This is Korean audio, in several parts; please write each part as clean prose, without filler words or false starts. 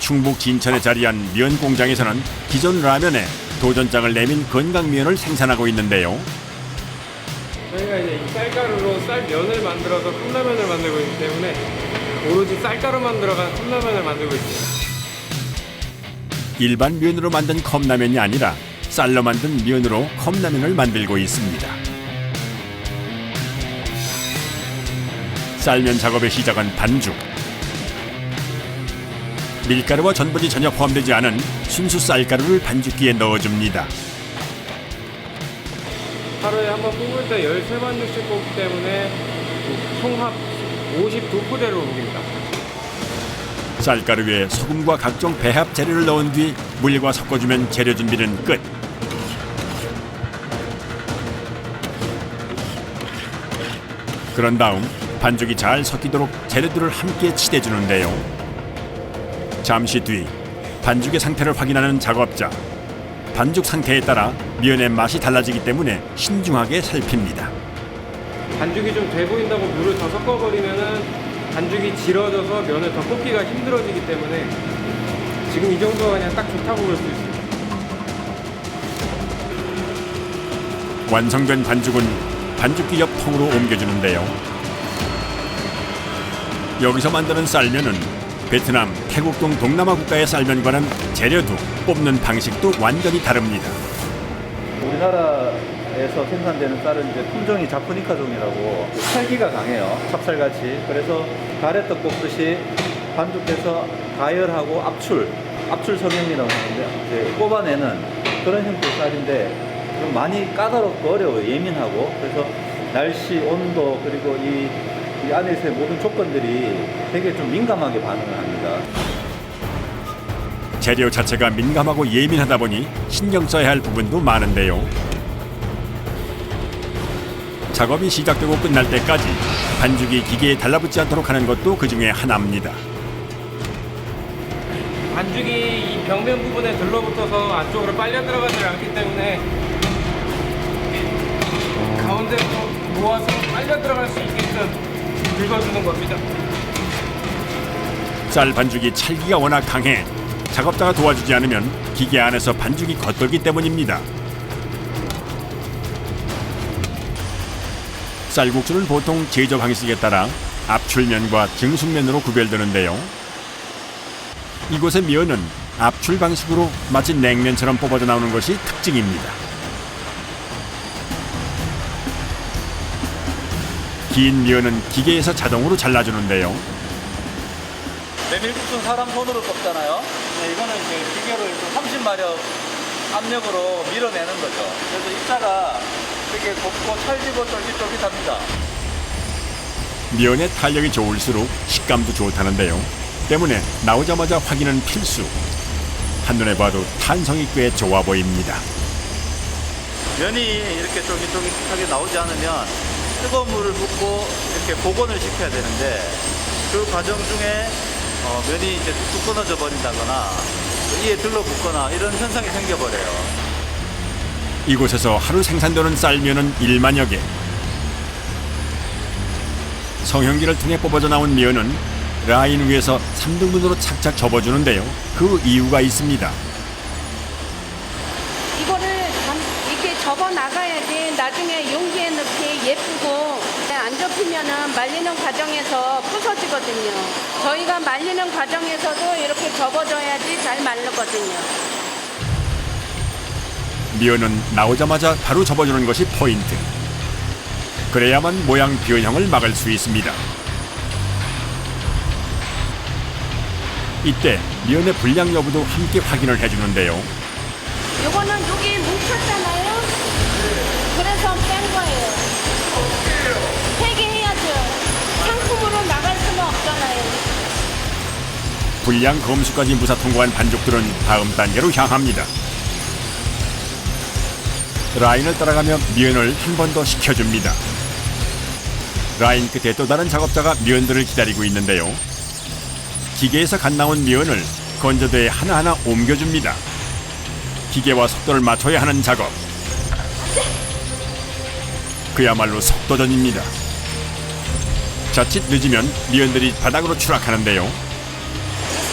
충북 진천에 자리한 면 공장에서는 기존 라면에 도전장을 내민 건강면을 생산하고 있는데요. 저희가 이제 이 쌀가루로 쌀면을 만들어서 컵라면을 만들고 있기 때문에 오로지 쌀가루만 들어간 컵라면을 만들고 있습니다. 일반 면으로 만든 컵라면이 아니라 쌀로 만든 면으로 컵라면을 만들고 있습니다. 쌀면 작업의 시작은 반죽. 밀가루와 전분이 전혀 포함되지 않은 순수 쌀가루를 반죽기에 넣어줍니다. 하루에 한 번 뽑을 때 13반죽씩 뽑기 때문에 총합 52포대로 옮깁니다. 쌀가루에 소금과 각종 배합 재료를 넣은 뒤 물과 섞어주면 재료 준비는 끝. 그런 다음 반죽이 잘 섞이도록 재료들을 함께 치대주는데요. 잠시 뒤 반죽의 상태를 확인하는 작업자. 반죽 상태에 따라 면의 맛이 달라지기 때문에 신중하게 살핍니다. 반죽이 좀 돼 보인다고 물을 더 섞어버리면은 반죽이 질어져서 면을 더 뽑기가 힘들어지기 때문에 지금 이 정도가 그냥 딱 좋다고 볼 수 있습니다. 완성된 반죽은 반죽기 옆 통으로 옮겨주는데요. 여기서 만드는 쌀면은 베트남, 태국 등 동남아 국가의 쌀면과는 재료도 뽑는 방식도 완전히 다릅니다. 우리나라에서 생산되는 쌀은 이제 품종이 자포니카종이라고 살기가 강해요. 찹쌀같이. 그래서 가래떡 볶듯이 반죽해서 가열하고 압출 성형이라고 하는데 이제 뽑아내는 그런 형태의 쌀인데 좀 많이 까다롭고 어려워요. 예민하고. 그래서 날씨, 온도 그리고 이 안에서의 모든 조건들이 되게 좀 민감하게 반응을 합니다. 재료 자체가 민감하고 예민하다 보니 신경 써야 할 부분도 많은데요. 작업이 시작되고 끝날 때까지 반죽이 기계에 달라붙지 않도록 하는 것도 그 중에 하나입니다. 반죽이 이 벽면 부분에 들러붙어서 안쪽으로 빨려 들어가지 않기 때문에 가운데로 모아서 빨려 들어갈 수 있게끔 긁어주는 겁니다. 쌀 반죽이 찰기가 워낙 강해 작업자가 도와주지 않으면 기계 안에서 반죽이 겉돌기 때문입니다. 쌀국수는 보통 제조 방식에 따라 압출면과 증숙면으로 구별되는데요. 이곳의 면은 압출 방식으로 마치 냉면처럼 뽑아져 나오는 것이 특징입니다. 긴 면은 기계에서 자동으로 잘라주는데요. 메밀국수는 사람 손으로 뽑잖아요. 네, 이거는 이제 기계로 30마력 압력으로 밀어내는 거죠. 그래서 입자가 되게 곱고 찰지고 쫄깃쫄깃합니다. 면의 탄력이 좋을수록 식감도 좋다는데요. 때문에 나오자마자 확인은 필수. 한눈에 봐도 탄성이 꽤 좋아 보입니다. 면이 이렇게 쫄깃쫄깃하게 나오지 않으면 뜨거운 물을 붓고 이렇게 복원을 시켜야 되는데 그 과정 중에 면이 이제 뚝뚝 끊어져 버린다거나 이에 들러붙거나 이런 현상이 생겨버려요. 이곳에서 하루 생산되는 쌀면은 1만여 개. 성형기를 통해 뽑아져 나온 면은 라인 위에서 3등분으로 착착 접어주는데요. 그 이유가 있습니다. 이거를 이렇게 접어 나가야지 나중에 용기에 넣기 예쁘고 안 접히면은 말리는 과정에서 부서지거든요. 저희가 말리는 과정에서도 이렇게 접어줘야지 잘 말르거든요. 면은 나오자마자 바로 접어주는 것이 포인트. 그래야만 모양 변형을 막을 수 있습니다. 이때 면의 불량 여부도 함께 확인을 해주는데요. 요거는 여기 뭉쳤잖아요. 그래서 뺀 거예요. 폐기해야죠. 상품으로 나갈 수는 없잖아요. 불량 검수까지 무사 통과한 반죽들은 다음 단계로 향합니다. 라인을 따라가며 면을 한 번 더 식혀줍니다. 라인 끝에 또 다른 작업자가 면들을 기다리고 있는데요. 기계에서 갓 나온 면을 건조대에 하나하나 옮겨줍니다. 기계와 속도를 맞춰야 하는 작업. 그야말로 속도전입니다. 자칫 늦으면 면들이 바닥으로 추락하는데요.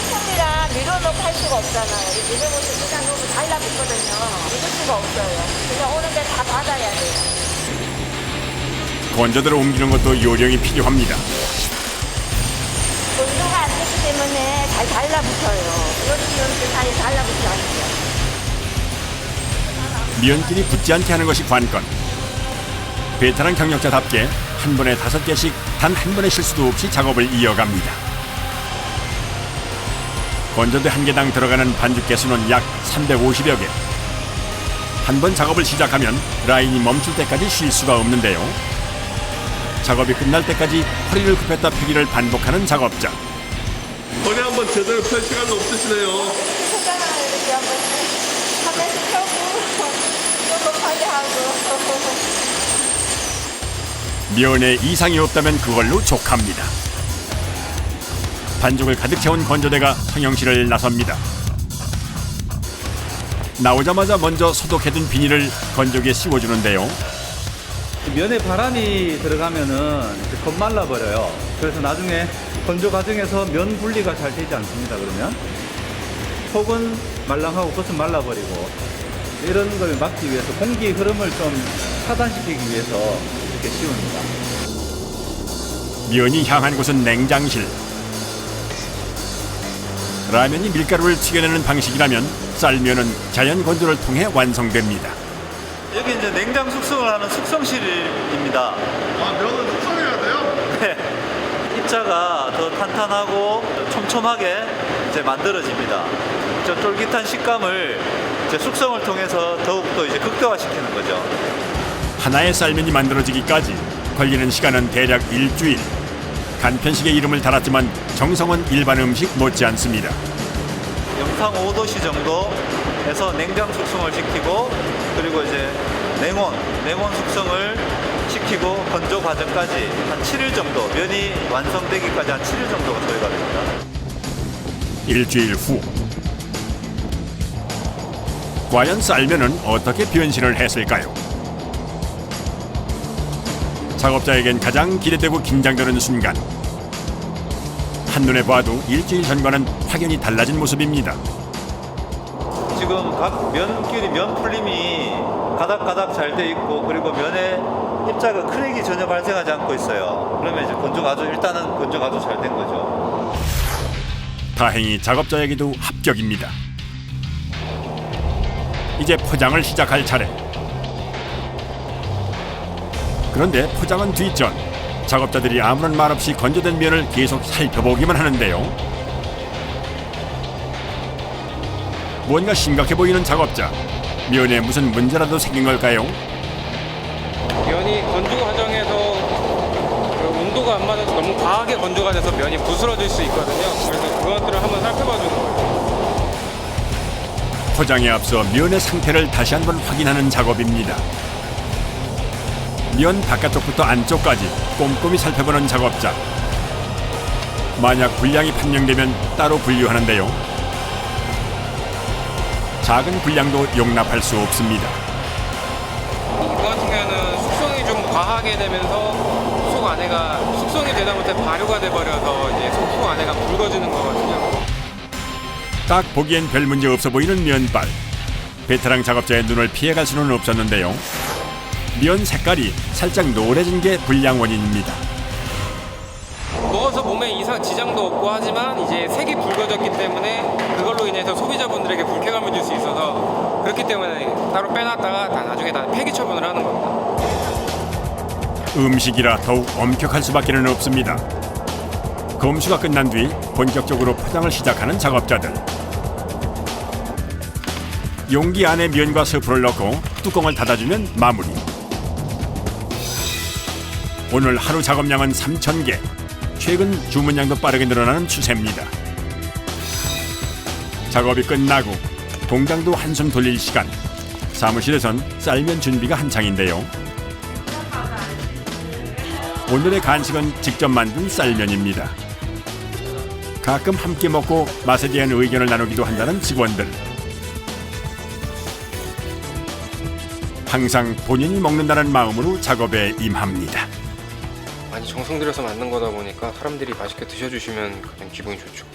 스푼이랑 밀어서 찍어서 팔 수가 없잖아요. 이제부터 시장 너무 달라붙거든요. 믿을 수가 없어요. 그냥 오는데 다 받아야 돼요. 건조대로 옮기는 것도 요령이 필요합니다. 건조가 안 되기 때문에 잘 달라붙어요. 이렇게 잘 달라붙지 않죠. 면끼리 붙지 않게 하는 것이 관건. 베테랑 경력자답게 한 번에 5개씩 단 한 번의 실수도 없이 작업을 이어갑니다. 건조대 한 개당 들어가는 반죽 개수는 약 350여 개. 한 번 작업을 시작하면 라인이 멈출 때까지 쉴 수가 없는데요. 작업이 끝날 때까지 허리를 굽혔다 펴기를 반복하는 작업자. 허리 한번 제대로 펼 시간도 없으시네요. 하잖아요. 이렇게 한번 하면서 펴고 또 높아게 하고. 면에 이상이 없다면 그걸로 족합니다. 반죽을 가득 채운 건조대가 성형실을 나섭니다. 나오자마자 먼저 소독해둔 비닐을 건조기에 씌워주는데요. 면에 바람이 들어가면은 겁말라 버려요. 그래서 나중에 건조 과정에서 면 분리가 잘 되지 않습니다. 그러면 속은 말랑하고 겉은 말라버리고 이런 걸 막기 위해서 공기 흐름을 좀 차단시키기 위해서 이렇게 씌웁니다. 면이 향한 곳은 냉장실. 라면이 밀가루를 튀겨내는 방식이라면 쌀면은 자연 건조를 통해 완성됩니다. 여기 이제 냉장 숙성을 하는 숙성실입니다. 아, 면은 숙성해야 돼요? 네. 입자가 더 탄탄하고 촘촘하게 이제 만들어집니다. 저 쫄깃한 식감을 이제 숙성을 통해서 더욱더 이제 극대화시키는 거죠. 하나의 쌀면이 만들어지기까지 걸리는 시간은 대략 일주일. 간편식의 이름을 달았지만 정성은 일반 음식 못지않습니다. 영상 5도씨 정도에서 냉장 숙성을 시키고 그리고 이제 냉온 숙성을 시키고 건조 과정까지 한 7일 정도 면이 완성되기까지 한 7일 정도가 소요가 됩니다. 일주일 후 과연 쌀면은 어떻게 변신을 했을까요? 작업자에겐 가장 기대되고 긴장되는 순간. 한눈에 봐도 일주일 전과는 확연히 달라진 모습입니다. 지금 각 면끼리 면 풀림이 가닥가닥 잘 돼 있고 그리고 면에 입자가 크랙이 전혀 발생하지 않고 있어요. 그러면 이제 일단은 건조가 아주 잘 된 거죠. 다행히 작업자에게도 합격입니다. 이제 포장을 시작할 차례. 그런데 포장은 뒷전. 작업자들이 아무런 말 없이 건조된 면을 계속 살펴보기만 하는데요. 뭔가 심각해 보이는 작업자. 면에 무슨 문제라도 생긴 걸까요? 면이 건조 과정에서 그 온도가 안 맞아서 너무 과하게 건조가 돼서 면이 부스러질 수 있거든요. 그래서 그것들을 한번 살펴봐 주는 거예요. 포장에 앞서 면의 상태를 다시 한번 확인하는 작업입니다. 면 바깥쪽부터 안쪽까지 꼼꼼히 살펴보는 작업자. 만약 불량이 판명되면 따로 분류하는데요. 작은 불량도 용납할 수 없습니다. 이거 같은 경우는 숙성이 좀 과하게 되면서 속 안에가 숙성이 되다 못해 발효가 돼버려서 이제 속 안에가 붉어지는 거거든요. 딱 보기엔 별 문제 없어 보이는 면발. 베테랑 작업자의 눈을 피해갈 수는 없었는데요. 면 색깔이 살짝 노래진 게 불량 원인입니다. 먹어서 몸에 이상 지장도 없고 하지만 이제 색이 붉어졌기 때문에 그걸로 인해서 소비자분들에게 불쾌감을 줄 수 있어서 그렇기 때문에 따로 빼놨다가 나중에 다 폐기 처분을 하는 겁니다. 음식이라 더욱 엄격할 수밖에는 없습니다. 검수가 끝난 뒤 본격적으로 포장을 시작하는 작업자들. 용기 안에 면과 스프를 넣고 뚜껑을 닫아주면 마무리. 오늘 하루 작업량은 3,000개. 최근 주문량도 빠르게 늘어나는 추세입니다. 작업이 끝나고 공장도 한숨 돌릴 시간. 사무실에선 쌀면 준비가 한창인데요. 오늘의 간식은 직접 만든 쌀면입니다. 가끔 함께 먹고 맛에 대한 의견을 나누기도 한다는 직원들. 항상 본인이 먹는다는 마음으로 작업에 임합니다. 많이 정성 들여서 만든 거다 보니까 사람들이 맛있게 드셔주시면 그냥 기분이 좋죠.